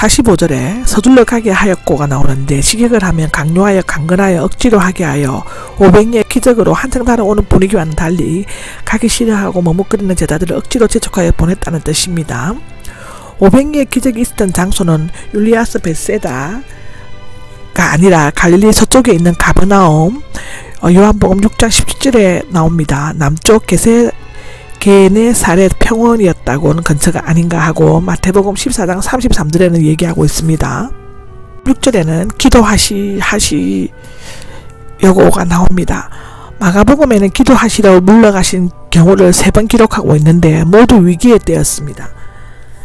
45절에 서둘러 가게 하였고가 나오는데 시객을 하면 강요하여 강건하여 억지로 하게 하여 500리의 기적으로 한창 달아오는 분위기와는 달리 가기 싫어하고 머뭇거리는 제자들을 억지로 재촉하여 보냈다는 뜻입니다. 500리의 기적이 있었던 장소는 율리아스 벳세다가 아니라 갈릴리 서쪽에 있는 가버나움, 요한복음 6장 17절에 나옵니다. 남쪽 게네사렛 평원이었다고는 근처가 아닌가 하고 마태복음 14장 33절에는 얘기하고 있습니다. 6절에는 기도하시려고가 나옵니다. 마가복음에는 기도하시라고 물러가신 경우를 3번 기록하고 있는데 모두 위기의 때였습니다.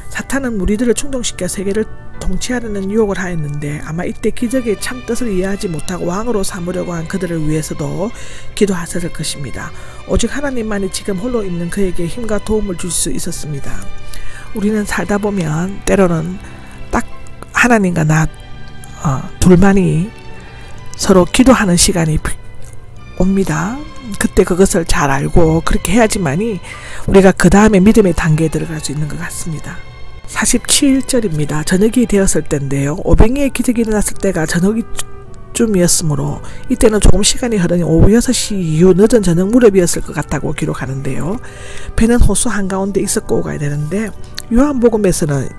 사탄은 무리들을 충동시켜 세계를 통치하려는 유혹을 하였는데 아마 이때 기적의 참 뜻을 이해하지 못하고 왕으로 삼으려고 한 그들을 위해서도 기도하셨을 것입니다. 오직 하나님만이 지금 홀로 있는 그에게 힘과 도움을 줄 수 있었습니다. 우리는 살다 보면 때로는 딱 하나님과 나 둘만이 서로 기도하는 시간이 옵니다. 그때 그것을 잘 알고 그렇게 해야지만이 우리가 그 다음에 믿음의 단계에 들어갈 수 있는 것 같습니다. 47절입니다. 저녁이 되었을 때인데요. 500리의 기적이 일어났을 때가 저녁쯤이었으므로 이때는 조금 시간이 흐르니 오후 6시 이후 늦은 저녁 무렵이었을 것 같다고 기록하는데요. 배는 호수 한가운데 있었고 가야 되는데 요한복음에서는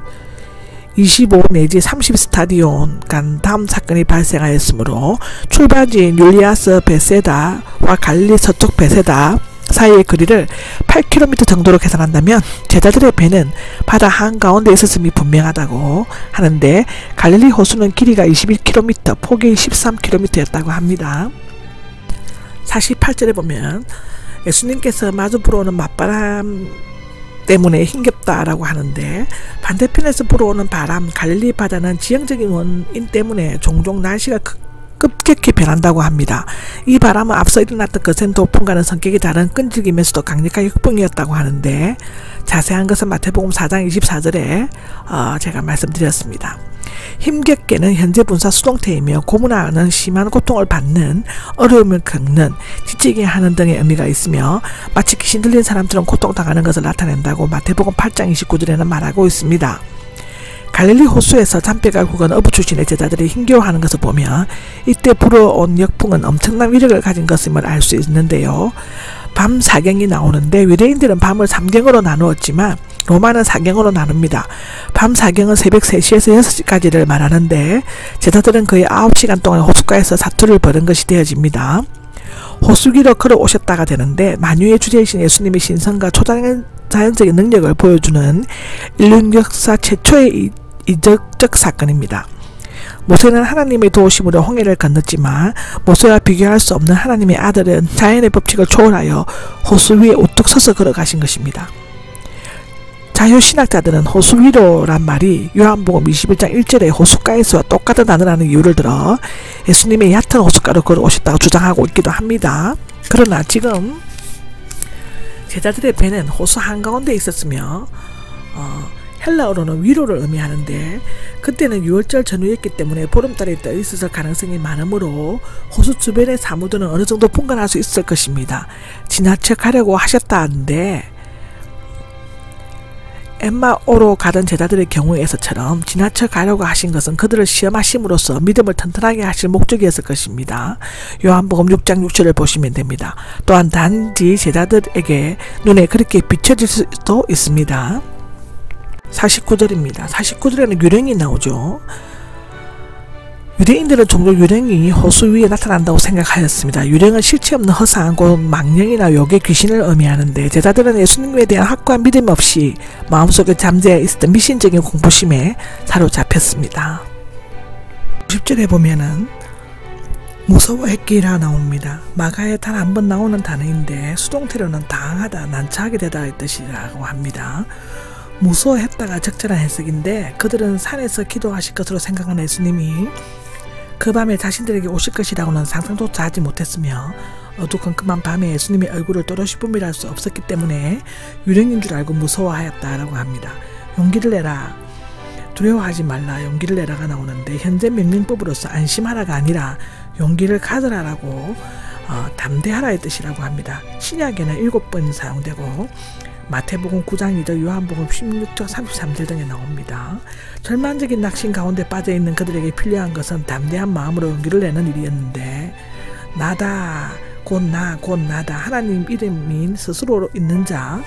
25 내지 30 스타디온 간 다음 사건이 발생하였으므로 출발지인 율리아스 벳세다와 갈릴리 서쪽 벳세다 사이의 거리를 8km 정도로 계산한다면 제자들의 배는 바다 한가운데 있었음이 분명하다고 하는데 갈릴리 호수는 길이가 21km, 폭이 13km였다고 합니다. 48절에 보면 예수님께서 마주 불어오는 맞바람 때문에 힘겹다라고 하는데 반대편에서 불어오는 바람, 갈릴리 바다는 지형적인 원인 때문에 종종 날씨가 급격히 변한다고 합니다. 이 바람은 앞서 일어났던 거센 돌풍과는 성격이 다른 끈질기면서도 강력한 역풍이었다고 하는데 자세한 것은 마태복음 4장 24절에 제가 말씀드렸습니다. 힘겹게는 현재 분사 수동태이며 고문하는 심한 고통을 받는, 어려움을 겪는, 지치게 하는 등의 의미가 있으며 마치 귀신 들린 사람처럼 고통당하는 것을 나타낸다고 마태복음 8장 29절에는 말하고 있습니다. 갈릴리 호수에서 잔뼈가 굵은 어부 출신의 제자들이 힘겨워하는 것을 보면 이때 불어온 역풍은 엄청난 위력을 가진 것임을 알 수 있는데요. 밤 사경이 나오는데 유대인들은 밤을 3경으로 나누었지만 로마는 4경으로 나눕니다. 밤 사경은 새벽 3시에서 6시까지를 말하는데 제자들은 거의 9시간 동안 호숫가에서 사투를 벌인 것이 되어집니다. 호수기로 걸어오셨다가 되는데 만유의 주제이신 예수님의 신성과 초자연적인 능력을 보여주는 인류 역사 최초의 이적적 사건입니다. 모세는 하나님의 도우심으로 홍해를 건넜지만 모세와 비교할 수 없는 하나님의 아들은 자연의 법칙을 초월하여 호수 위에 우뚝 서서 걸어가신 것입니다. 자유신학자들은 호수 위로란 말이 요한복음 21장 1절에 호숫가에서와 똑같은 단어라는 이유를 들어 예수님의 얕은 호숫가로 걸어오셨다고 주장하고 있기도 합니다. 그러나 지금 제자들의 배는 호수 한가운데 있었으며 헬라어로는 위로를 의미하는데 그때는 6월절 전후였기 때문에 보름달이 떠 있었을 가능성이 많으므로 호수 주변의 사무들은 어느 정도 분간할 수 있을 것입니다. 지나쳐 가려고 하셨다는데 엠마오로 가던 제자들의 경우에서처럼 지나쳐 가려고 하신 것은 그들을 시험하심으로써 믿음을 튼튼하게 하실 목적이었을 것입니다. 요한복음 6장 6절을 보시면 됩니다. 또한 단지 제자들에게 눈에 그렇게 비춰질 수도 있습니다. 49절입니다. 49절에는 유령이 나오죠. 유대인들은 종종 유령이 호수 위에 나타난다고 생각하였습니다. 유령은 실체 없는 허사한 곧 망령이나 욕의 귀신을 의미하는데 제자들은 예수님에 대한 확고한 믿음 없이 마음속에 잠재해 있었던 미신적인 공포심에 사로잡혔습니다. 10절에 보면은 무서워했기라 나옵니다. 마가에 단 한 번 나오는 단어인데 수동태로는 당하다, 난처하게 되다 의 뜻이라고 합니다. 무서워했다가 적절한 해석인데 그들은 산에서 기도하실 것으로 생각하는 예수님이 그 밤에 자신들에게 오실 것이라고는 상상조차 하지 못했으며 어두컴컴한 밤에 예수님의 얼굴을 또렷이 분별할 수 없었기 때문에 유령인 줄 알고 무서워하였다라고 합니다. 용기를 내라, 두려워하지 말라, 용기를 내라가 나오는데 현재 명령법으로서 안심하라가 아니라 용기를 가져라라고 담대하라의 뜻이라고 합니다. 신약에는 7번 사용되고 마태복음 9장 2절, 요한복음 16장 33절 등에 나옵니다. 절망적인 낙심 가운데 빠져있는 그들에게 필요한 것은 담대한 마음으로 용기를 내는 일이었는데, 나다, 곧 나다, 하나님 이름인 스스로 있는 자와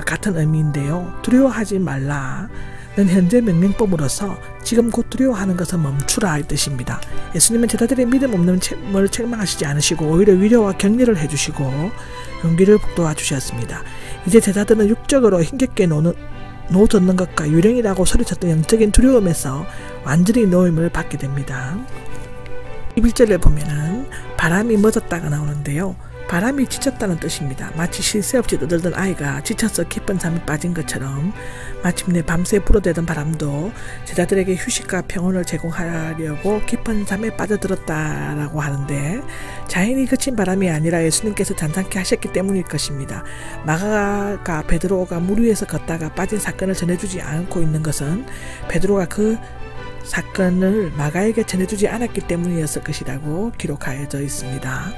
같은 의미인데요. 두려워하지 말라 는 현재 명령법으로서 지금 곧 두려워하는 것은 멈추라 이 뜻입니다. 예수님은 제자들의 믿음 없음을 책망하시지 않으시고 오히려 위로와 격려를 해주시고 용기를 북돋아 주셨습니다. 이제 제자들은 육적으로 힘겹게 놓젓는 것과 유령이라고 소리쳤던 영적인 두려움에서 완전히 놓임을 받게 됩니다. 11절을 보면은 바람이 멎었다가 나오는데요. 바람이 지쳤다는 뜻입니다. 마치 쉴 새 없이 떠들던 아이가 지쳐서 깊은 잠에 빠진 것처럼 마침내 밤새 불어대던 바람도 제자들에게 휴식과 평온을 제공하려고 깊은 잠에 빠져들었다라고 하는데, 자연히 그친 바람이 아니라 예수님께서 잔잔케 하셨기 때문일 것입니다. 마가가 베드로가 물 위에서 걷다가 빠진 사건을 전해주지 않고 있는 것은 베드로가 그 사건을 마가에게 전해주지 않았기 때문이었을 것이라고 기록하여져 있습니다.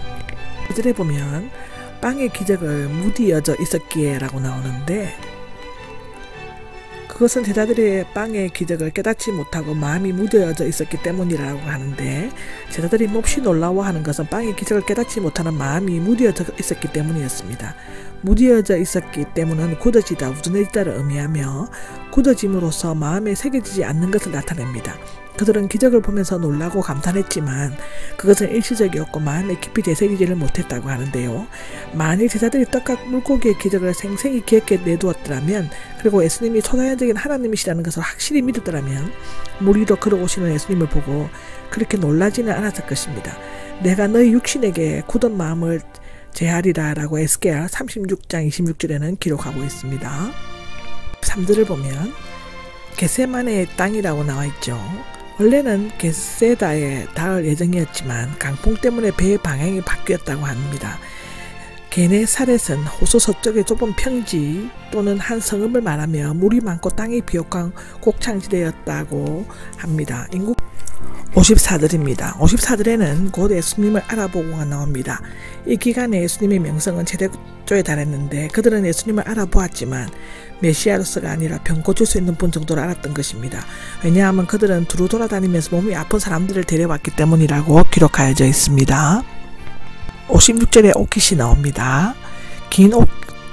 2절에 보면 빵의 기적을 무디어져 있었기에 라고 나오는데, 그것은 제자들의 빵의 기적을 깨닫지 못하고 마음이 무뎌져 있었기 때문이라고 하는데, 제자들이 몹시 놀라워하는 것은 빵의 기적을 깨닫지 못하는 마음이 무뎌져 있었기 때문이었습니다. 무뎌져 있었기 때문은 굳어지다, 우둔해지다를 의미하며 굳어짐으로써 마음에 새겨지지 않는 것을 나타냅니다. 그들은 기적을 보면서 놀라고 감탄했지만 그것은 일시적이었고 마음에 깊이 되새기지를 못했다고 하는데요. 만일 제자들이 떡과 물고기의 기적을 생생히 기억해 내두었더라면, 그리고 예수님이 초자연적인 하나님이시라는 것을 확실히 믿었더라면 물 위로 걸어오시는 예수님을 보고 그렇게 놀라지는 않았을 것입니다. 내가 너희 육신에게 굳은 마음을 제하리라 라고 에스겔 36장 26절에는 기록하고 있습니다. 3절을 보면 겟세마네의 땅이라고 나와 있죠. 원래는 겟세다에 닿을 예정이었지만 강풍 때문에 배의 방향이 바뀌었다고 합니다. 게네사렛은 호수 서쪽의 좁은 평지 또는 한 성읍을 말하며 물이 많고 땅이 비옥한 곡창지대였다고 합니다. 인구 54절입니다. 54절에는 곧 예수님을 알아보고가 나옵니다. 이 기간에 예수님의 명성은 최대조에 달했는데 그들은 예수님을 알아보았지만 메시아로서가 아니라 병 고칠 수 있는 분 정도로 알았던 것입니다. 왜냐하면 그들은 두루 돌아다니면서 몸이 아픈 사람들을 데려왔기 때문이라고 기록하여져 있습니다. 56절에 옥깃이 나옵니다. 긴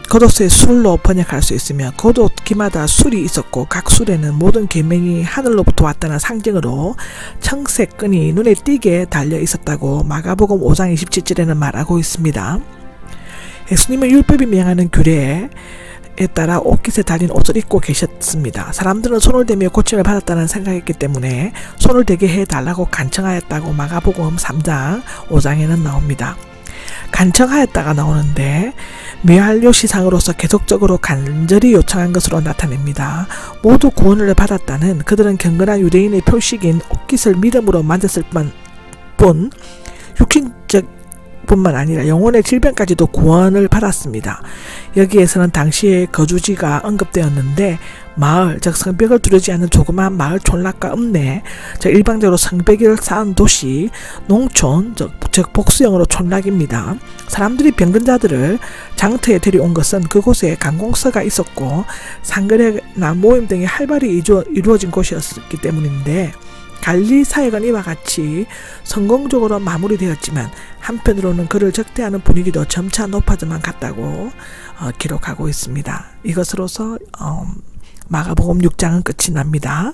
겉옷의 술로 번역할 수 있으며 겉옷기마다 술이 있었고 각 술에는 모든 계명이 하늘로부터 왔다는 상징으로 청색 끈이 눈에 띄게 달려 있었다고 마가복음 5장 27절에는 말하고 있습니다. 예수님은 율법이 명하는 규례에 따라 옥깃에 달린 옷을 입고 계셨습니다. 사람들은 손을 대며 고침을 받았다는 생각했기 때문에 손을 대게 해달라고 간청하였다고 마가복음 3장 5장에는 나옵니다. 간청하였다가 나오는데 묘할요시상으로서 계속적으로 간절히 요청한 것으로 나타냅니다. 모두 구원을 받았다는 그들은 경건한 유대인의 표식인 옥깃을 믿음으로 만졌을 뿐 육신적 뿐만 아니라 영혼의 질병까지도 구원을 받았습니다. 여기에서는 당시의 거주지가 언급되었는데 마을, 즉 성벽을 두르지 않는 조그마한 마을 촌락과 읍내, 즉 일방적으로 성벽을 쌓은 도시, 농촌, 즉 복수형으로 촌락입니다. 사람들이 병근자들을 장터에 데려온 것은 그곳에 관공서가 있었고 상거래나 모임 등이 활발히 이루어진 곳이었기 때문인데, 갈릴리 사역은 이와 같이 성공적으로 마무리되었지만 한편으로는 그를 적대하는 분위기도 점차 높아져만 갔다고 기록하고 있습니다. 이것으로서 마가복음 6장은 끝이 납니다.